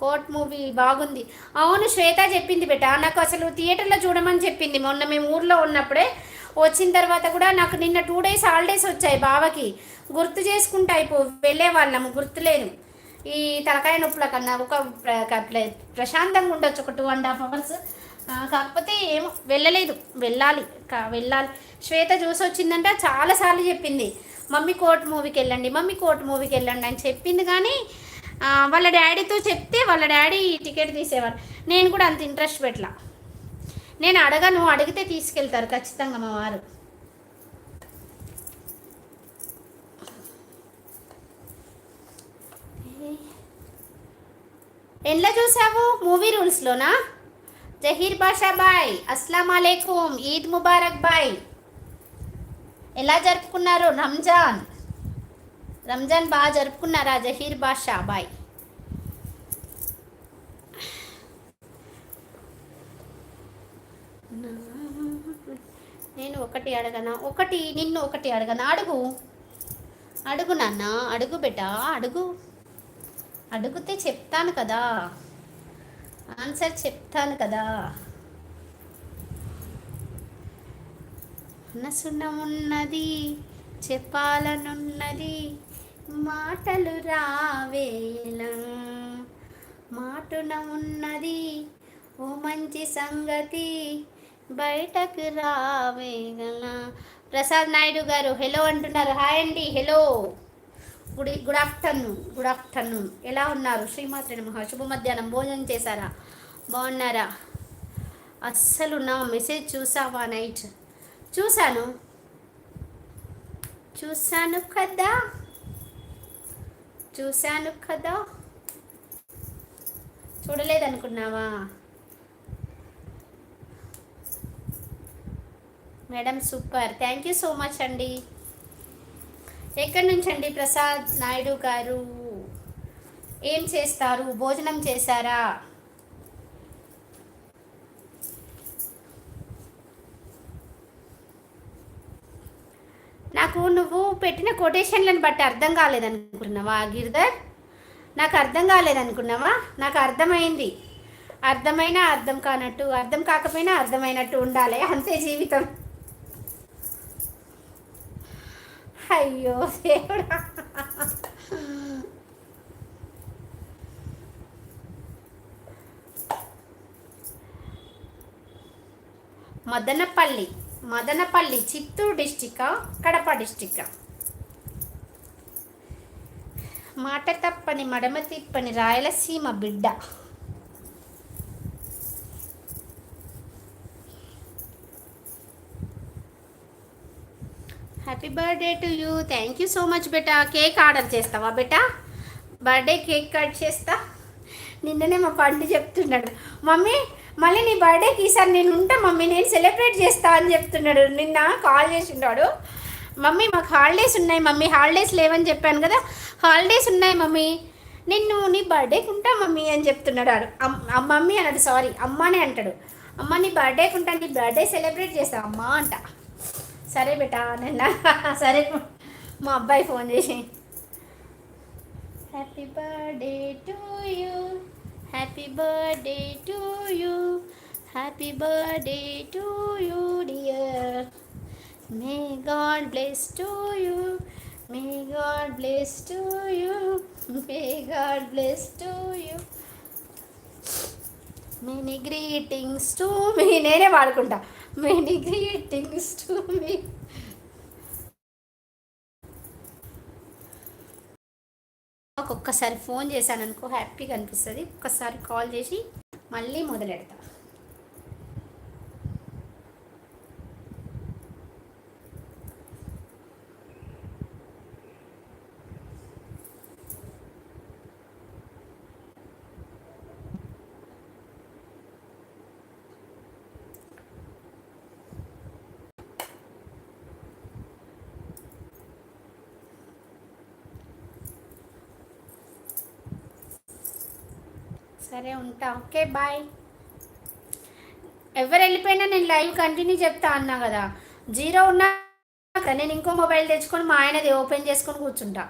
Court movie బాగుంది. అవును, శ్వేత చెప్పింది బెట, నాకు అసలు థియేటర్లో చూడమని చెప్పింది. మొన్న మేము ఊర్లో ఉన్నప్పుడే వచ్చిన తర్వాత కూడా నాకు నిన్న 2 days హాలిడేస్ వచ్చాయి బావకి. గుర్తు చేసుకుంటా వెళ్ళే వాళ్ళము, గుర్తులేదు. ఈ తలకాయ నొప్పుల కన్నా ప్రశాంతంగా ఉండొచ్చు ఒక 2.5 hours. కాకపోతే ఏమో వెళ్ళలేదు. వెళ్ళాలి. శ్వేత చూసి వచ్చిందంట, చాలాసార్లు చెప్పింది మమ్మీ కోర్ట్ మూవీకి వెళ్ళండి, మమ్మీ కోర్ట్ మూవీకి వెళ్ళండి అని చెప్పింది. కానీ వాళ్ళ డాడీతో చెప్తే వాళ్ళ డాడీ టికెట్ తీసేవారు. నేను కూడా అంత ఇంట్రెస్ట్ పెట్టలా. నేను అడగను, అడిగితే తీసుకెళ్తారు ఖచ్చితంగా మా వారు. ఎలా చూసావు? మూవీ రూల్స్లోనా? జహీర్ బాషా బాయ్, అస్సలం అలైకుం, ఈద్ ముబారక్ బాయ్. ఎలా జరుపుకున్నారు రంజాన్ బాగా జరుపుకున్నారా జహీర్ బాషా బాయ్? నేను ఒకటి అడగనా? నిన్ను ఒకటి అడగనా? అడుగు నాన్న, అడుగు బెటా, అడిగితే చెప్తాను కదా, ఆన్సర్ చెప్తాను కదా. మనసున ఉన్నది చెప్పాలనున్నది, మాటలు రావేలా, మాటున ఉన్నది ఓ మంచి సంగతి, బయటకు రావేగల. ప్రసాద్ నాయుడు గారు హలో అంటున్నారు. హాయ్ అండి, హలో, గుడ్ ఆఫ్టర్నూన్. ఎలా ఉన్నారు? శ్రీమాత్రి నమః. శుభ మధ్యాహ్నం. భోజనం చేశారా? బాగున్నారా? అస్సలు నా మెసేజ్ చూసావా? నైట్ చూశాను కదా. చూడలేదనుకున్నావా? Madam super, thank you so much అండి. ఎక్కడి నుంచి అండి ప్రసాద్ నాయుడు గారు? ఏం చేస్తారు? భోజనం చేశారా? నాకు నువ్వు పెట్టిన కొటేషన్లను బట్టి అర్థం కాలేదనుకున్నావా గిరిధర్? నాకు అర్థం కాలేదనుకున్నావా? నాకు అర్థమైంది. అర్థమైనా అర్థం కానట్టు, అర్థం కాకపోయినా అర్థమైనట్టు ఉండాలి, అంతే జీవితం. అయ్యో దేవుడా. మదనపల్లి చిత్తూరు డిస్టికా, కడప డిస్టికా? మాట తప్పని మడమ తిప్పని రాయలసీమ బిడ్డ. Happy birthday to you. Thank you so much beta. Cake order చేస్తావా బేటా? బర్త్డే కేక్ కట్ చేస్తా. నిన్ననే మా పండు చెప్తున్నాడు, మమ్మీ మళ్ళీ నీ బర్త్డేకి ఈసారి నేను ఉంటా మమ్మీ, నేను సెలబ్రేట్ చేస్తా అని చెప్తున్నాడు. నిన్న కాల్ చేసినాడు, మమ్మీ మాకు హాలిడేస్ ఉన్నాయి మమ్మీ, హాలిడేస్ లేవని చెప్పాను కదా, హాలిడేస్ ఉన్నాయి మమ్మీ, నిన్ను నీ బర్త్డేకి ఉంటా మమ్మీ అని చెప్తున్నాడు. మమ్మీ అన్నాడు, సారీ అమ్మనే అంటాడు. అమ్మ నీ బర్త్డేకి ఉంటా, నీ బర్త్డే సెలబ్రేట్ చేస్తా అమ్మా అంట. సరే బేటా నిన్న. సరే మా అబ్బాయి ఫోన్ చేసి happy birthday to you, happy birthday to you, happy birthday to you dear, may God bless to you, may God bless to you, may God bless to you, many greetings to me. నేనే వాడుకుంటా, many greetings to me. ఒక్కసారి phone చేశాను అనుకో హ్యాపీగా అనిపిస్తుంది, ఒక్కసారి call చేసి మళ్ళీ మొదలెడతా. సరే ఉంటా, ఓకే బాయ్. ఎవరు వెళ్ళిపోయినా నేను లైవ్ కంటిన్యూ చెప్తా అన్నా కదా. 0 ఉన్నా నేను ఇంకో మొబైల్ తెచ్చుకొని మా ఆయనది ఓపెన్ చేసుకొని కూర్చుంటా.